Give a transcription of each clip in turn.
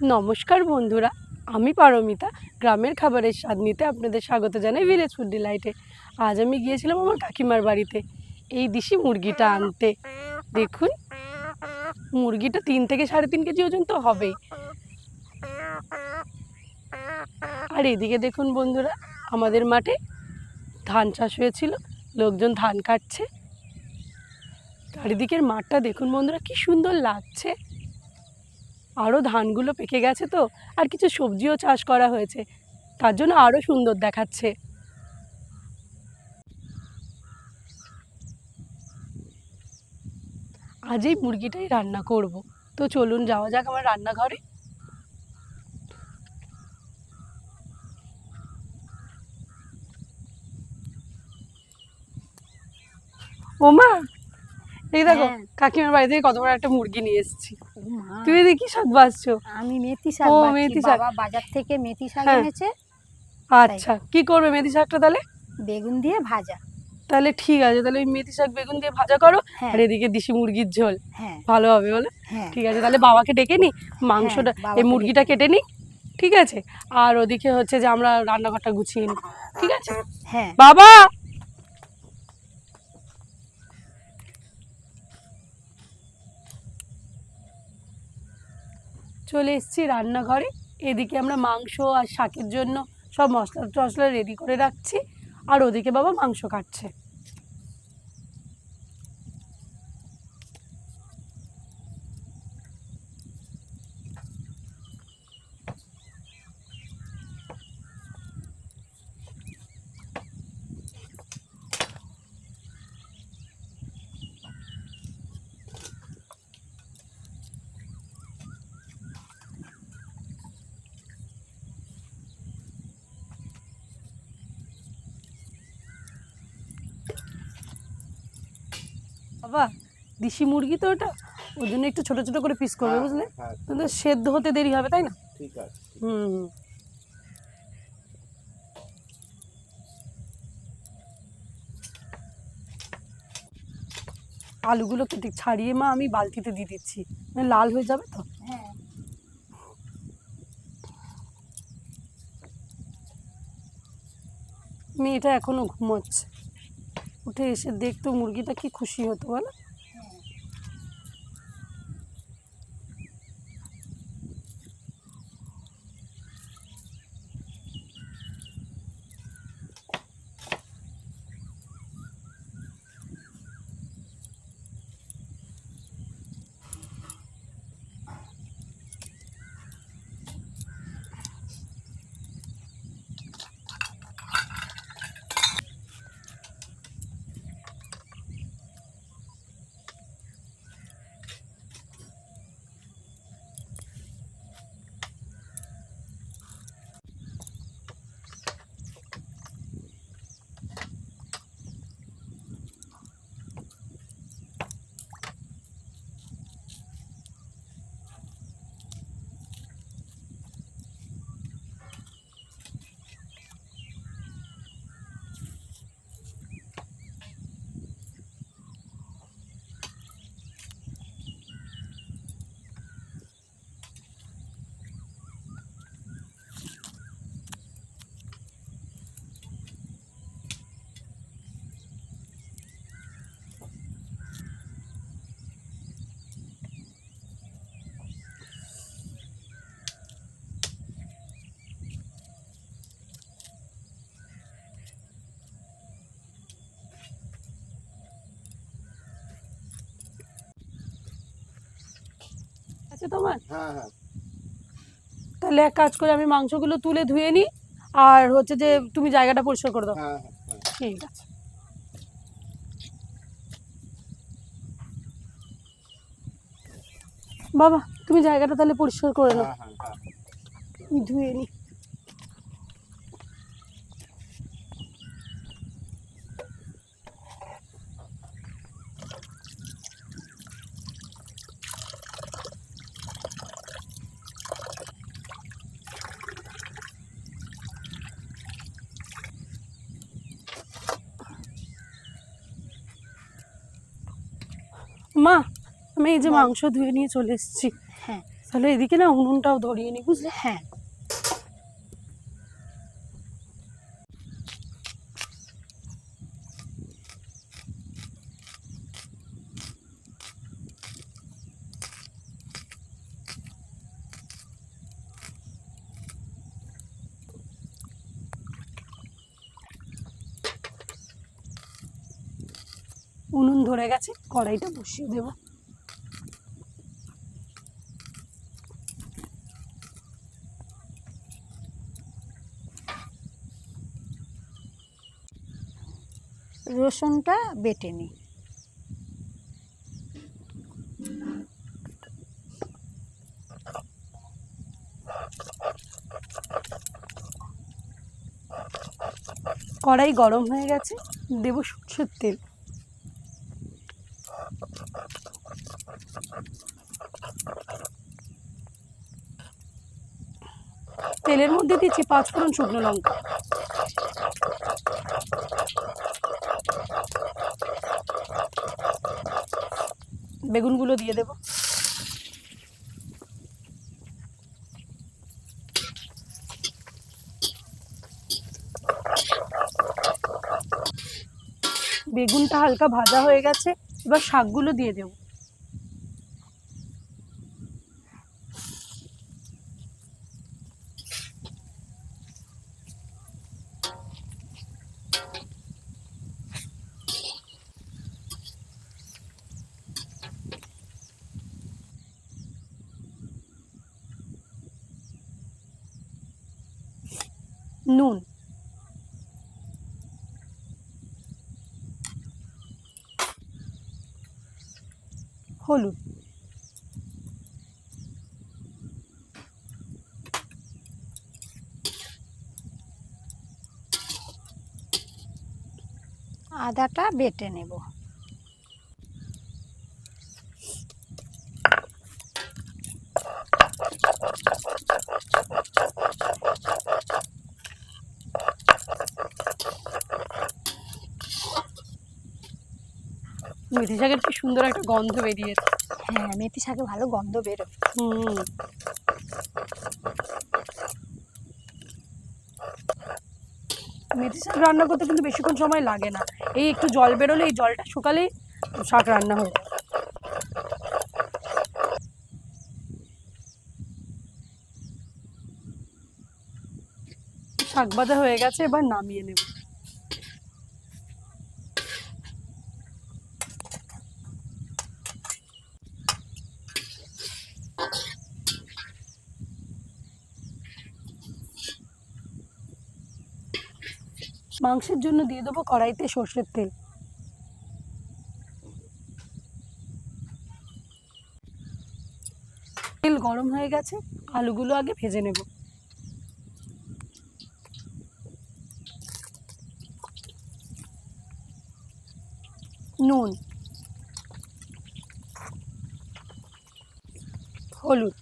নমস্কার বন্ধুরা, আমি পারমিতা। গ্রামের খাবারের স্বাদ নিতে আপনাদের স্বাগত জানাই ভিলেজ ফুড ডিলাইটে। আজ আমি গিয়েছিলাম আমার কাকিমার বাড়িতে এই দেশি মুরগিটা আনতে। দেখুন, মুরগিটা 3 থেকে 3.5 কেজি ওজন তো হবেই। আর এদিকে দেখুন বন্ধুরা, আমাদের মাঠে ধান চাষ হয়েছিল, লোকজন ধান কাটছে। চারিদিকের মাঠটা দেখুন বন্ধুরা, কি সুন্দর লাগছে। আরও ধানগুলো পেকে গেছে তো, আর কিছু সবজিও চাষ করা হয়েছে, তার জন্য আরও সুন্দর দেখাচ্ছে। আজ এই মুরগিটাই রান্না করব, তো চলুন যাওয়া যাক আমার রান্নাঘরে। ওমা, এই দেখো কাকিমার বাড়ি থেকে কত বড় একটা মুরগি নিয়ে এসেছি। তুমি এদিকে কি শাক বাছছো? আমি মেথি শাক বাছছি। বাবা বাজার থেকে মেথি শাক এনেছে। আচ্ছা, কি করবে মেথি শাকটা তাহলে? বেগুন দিয়ে ভাজা। তাহলে ঠিক আছে, তাহলে ওই মেথি শাক বেগুন দিয়ে ভাজা করো, আর এদিকে দেশি মুরগির ঝোল। ভালো হবে বলো? ঠিক আছে, তাহলে বাবাকে ডেকে নি, মাংসটা এই মুরগিটা কেটে নি, ঠিক আছে? আর ওদিকে হচ্ছে যে আমরা রান্নাঘরটা গুছিয়ে নি, ঠিক আছে? হ্যাঁ বাবা, চলে এসেছি রান্নাঘরে। এদিকে আমরা মাংস আর শাকের জন্য সব মশলা টশলা রেডি করে রাখছি, আর ওদিকে বাবা মাংস কাটছে। বাবা, দেশি মুরগি তো ওটা, ওই জন্য একটু ছোট ছোট করে পিস করবে, বুঝলে? কিন্তু সেদ্ধ হতে দেরি হবে, তাই না? ঠিক আছে। আলুগুলো কেটে ছাড়িয়ে মা আমি বালতিতে দিয়ে দিচ্ছি, মানে লাল হয়ে যাবে তো। মেয়েটা এখনো ঘুমোচ্ছে, উঠে এসে দেখতো মুরগিটা কি খুশি হতো বলো। তোমার তাহলে এক কাজ করে আমি মাংসগুলো তুলে ধুয়ে নিই, আর হচ্ছে যে তুমি জায়গাটা পরিষ্কার করে দাও। ঠিক আছে বাবা, তুমি জায়গাটা তাহলে পরিষ্কার করে নাও, আমি ধুয়ে নিই। মা, আমি এই যে মাংস ধুয়ে নিয়ে চলে এসেছি। তাহলে এদিকে না উনুনটাও ধরিয়ে নি, বুঝলে? হ্যাঁ, উনুন ধরে গেছে, কড়াইটা বসিয়ে দেব। রসুনটা বেটে নি। কড়াই গরম হয়ে গেছে, দেব সরষের তেল। তেলের মধ্যে দিচ্ছি 5 ফোড়ন শুকনো লঙ্কা, বেগুনগুলো দিয়ে দেব। বেগুনটা হালকা ভাজা হয়ে গেছে, এবার শাকগুলো দিয়ে দেব। নুন, হলুদ, আদাটা বেটে নেব। মেথি শাকের কি সুন্দর একটা গন্ধ বেরিয়েছে। হ্যাঁ, মেথি শাকে ভালো গন্ধ বেরোয়। হুম, মেথি শাক রান্না করতে কিন্তু বেশিক্ষণ সময় লাগে না, এই একটু জল বেরোলে, এই জলটা শুকালেই শাক রান্না হয়ে যায়। শাক ভাজা হয়ে গেছে, এবার নামিয়ে নেব। মাংসের জন্য দিয়ে দেবো কড়াইতে সর্ষের তেল। তেল গরম হয়ে গেছে, আলুগুলো আগে ভেজে নেব। নুন, হলুদ,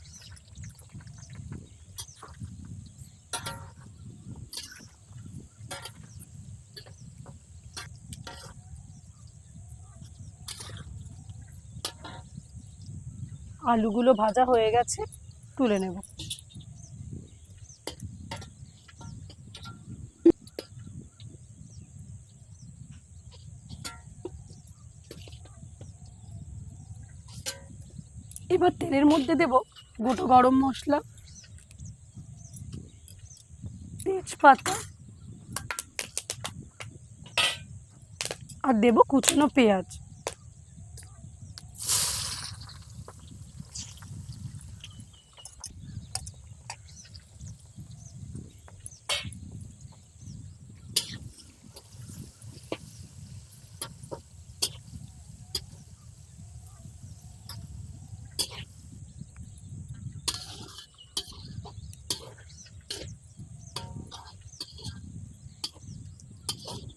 আলুগুলো ভাজা হয়ে গেছে, তুলে নেব। এবার তেলের মধ্যে দেব গোটা গরম মশলা, তেজপাতা, আর দেব কুচনো পেঁয়াজ।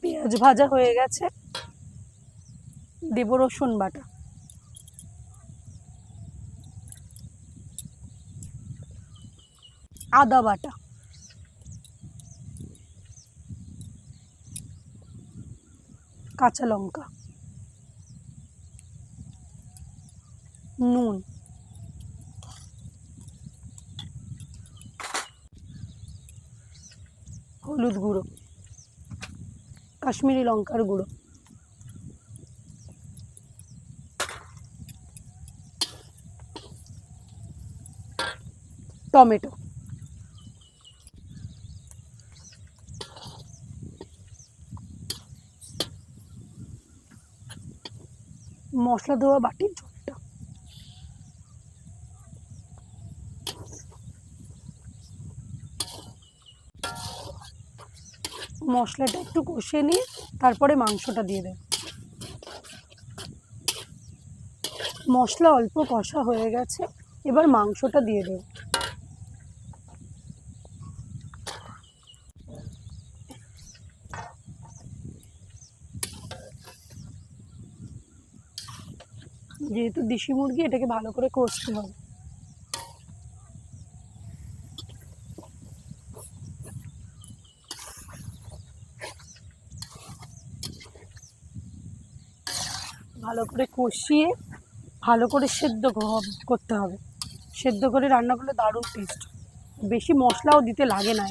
পেঁয়াজ ভাজা হয়ে গেছে, দেব রসুন বাটা, আদা বাটা, কাঁচা লঙ্কা, নুন, হলুদ গুঁড়ো, কাশ্মীরি লঙ্কার গুঁড়ো, টমেটো, মশলা ধোয়া বাটির ঝোলটা, মশলাটা একটু কষিয়ে নিয়ে তারপরে মাংসটা দিয়ে দেব। মশলা অল্প কষা হয়ে গেছে, এবার মাংসটা দিয়ে দেব। যেহেতু দেশি মুরগি, এটাকে ভালো করে কষতে হবে। ভালো করে কষিয়ে ভালো করে সেদ্ধ করতে হবে। সেদ্ধ করে রান্না করলে দারুণ টেস্ট। বেশি মশলাও দিতে লাগে না।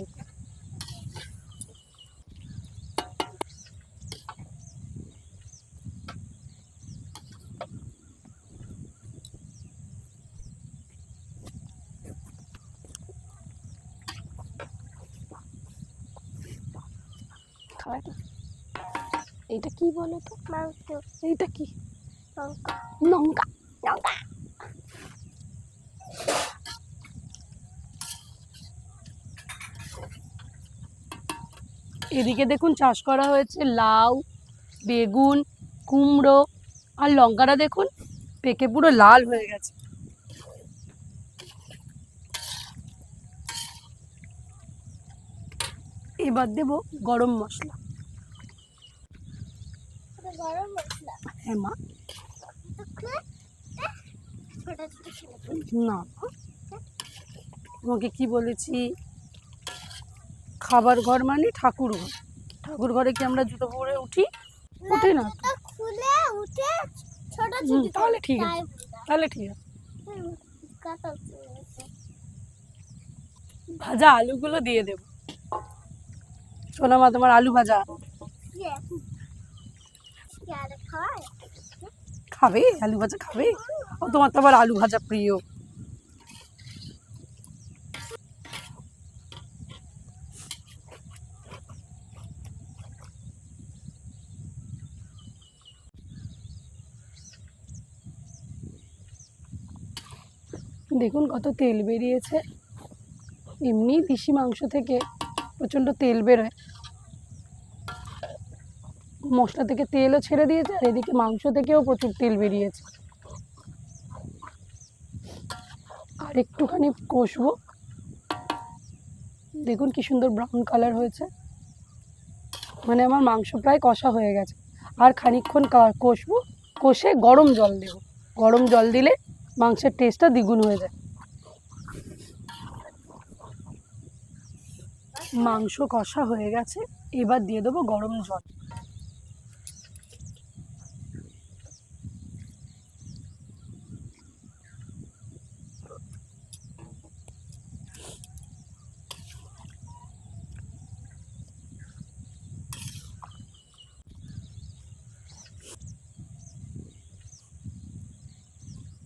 এইটা কি বলো তো? এইটা কি? লঙ্কা। লঙ্কা। এদিকে দেখুন চাষ করা হয়েছে লাউ, বেগুন, কুমড়ো, আর লঙ্কাটা দেখুন পেকে পুরো লাল হয়ে গেছে। এবার দেব গরম মশলা। হ্যাঁ মা, না তোমাকে কি বলেছি, খাবার ঘর মানে ঠাকুর ঘর। ঠাকুর ঘরে কি আমরা জুতো পরে উঠি? উঠি না। তাহলে ঠিক আছে, তাহলে ঠিক আছে। ভাজা আলুগুলো দিয়ে দেব। সোনা মা, তোমার আলু ভাজা খাবে? আলু ভাজা খাবে? ও, তোমার তো আবার আলু ভাজা প্রিয়। দেখুন কত তেল বেরিয়েছে। এমনি দেশি মাংস থেকে প্রচণ্ড তেল বেরোয়। মশলা থেকে তেলও ছেড়ে দিয়েছে, আর এদিকে মাংস থেকেও প্রচুর তেল বেরিয়েছে। আর একটুখানি কষবো। দেখুন কি সুন্দর ব্রাউন কালার হয়েছে, মানে আমার মাংস প্রায় কষা হয়ে গেছে। আর খানিকক্ষণ কষবো, কষে গরম জল দেব। গরম জল দিলে মাংসের টেস্টটা দ্বিগুণ হয়ে যায়। মাংস কষা হয়ে গেছে, এবার দিয়ে দেবো গরম জল।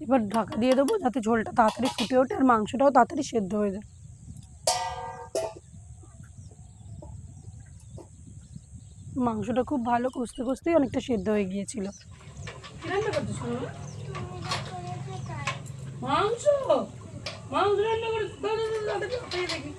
এবার ঢাকা দিয়ে দেবো যাতে ঝোলটা তাড়াতাড়ি ফুটে ওঠে আর মাংসটাও তাড়াতাড়ি সেদ্ধ হয়ে যায়। মাংসটা খুব ভালো কষতে কষতেই অনেকটা সেদ্ধ হয়ে গিয়েছিল। মাংস মাংস রান্না করে দেখি।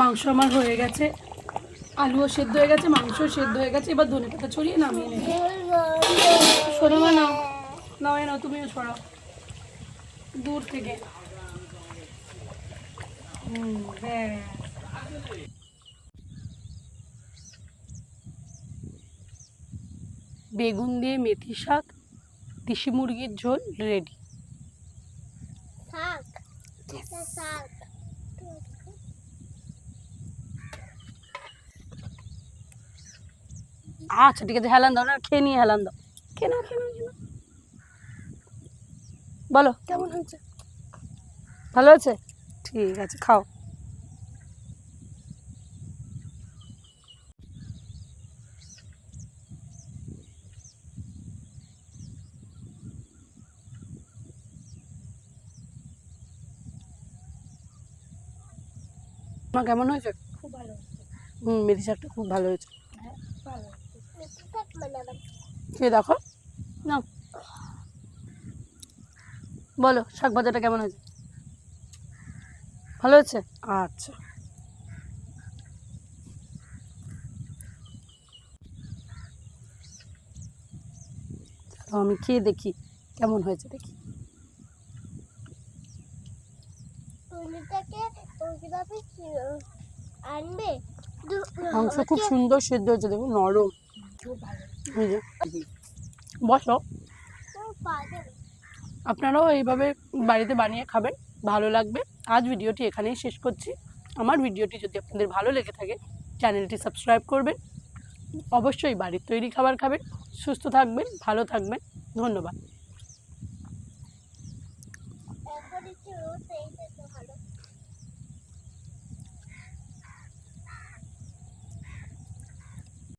মাংস আমার হয়ে গেছে, আলুও সেদ্ধ হয়ে গেছে, মাংসও সেদ্ধ হয়ে গেছে। এবার ধনেপাতা ছড়িয়ে নামিয়ে নেব। সরে মা, নাও নাও, নাও তুমিও ছড়াও দূর থেকে। বেগুন দিয়ে মেথি শাক, দেশি মুরগির ঝোল রেডি। আচ্ছা ঠিক আছে, হেলান দাও না, খেয়ে নিয়ে হেলান দাও। খেয়ে নাও, খেয়ে নাও, খেয়ে নাও। বলো কেমন হয়েছে? ভালো আছে? ঠিক আছে, খাও। তোমার কেমন হয়েছে? খুব ভালো হচ্ছে। মেথি শাকটা খুব ভালো হয়েছে। হ্যাঁ, ভালো হচ্ছে। খেয়ে দেখো না, বলো শাক ভাজাটা কেমন হয়েছে? ভালো হয়েছে? আচ্ছা, তো আমি খেয়ে দেখি কেমন হয়েছে, দেখি। মাংস খুব সুন্দর সেদ্ধ হয়েছে, দেখুন নরম। খুব ভালো। এই যে, বসো। আপনারাও এইভাবে বাড়িতে বানিয়ে খাবেন, ভালো লাগবে। আজ ভিডিওটি এখানেই শেষ করছি। আমার ভিডিওটি যদি আপনাদের ভালো লেগে থাকে, চ্যানেলটি সাবস্ক্রাইব করবেন। অবশ্যই বাড়ির তৈরি খাবার খাবেন, সুস্থ থাকবেন, ভালো থাকবেন। ধন্যবাদ।